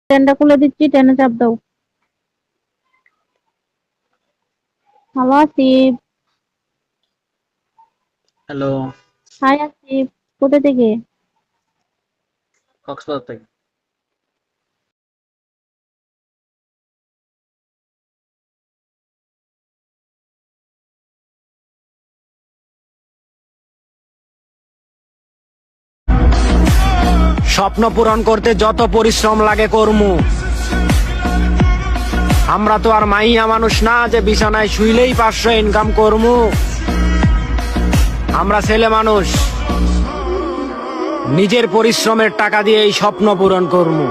ট্রেনটা খুলে দিচ্ছি, ট্রেনে চাপ দাও। Hello Asif. Hello. Hi Asif, কোথা থেকে? কক্সবাজার থেকে। স্বপ্ন পূরণ করতে যত পরিশ্রম লাগে করমু। আমরা তো আর মাইয়া মানুষ না যে বিছানায় শুইলেই 500 ইনকাম করমু। আমরা ছেলে মানুষ, নিজের পরিশ্রমের টাকা দিয়ে এই স্বপ্ন পূরণ করমু।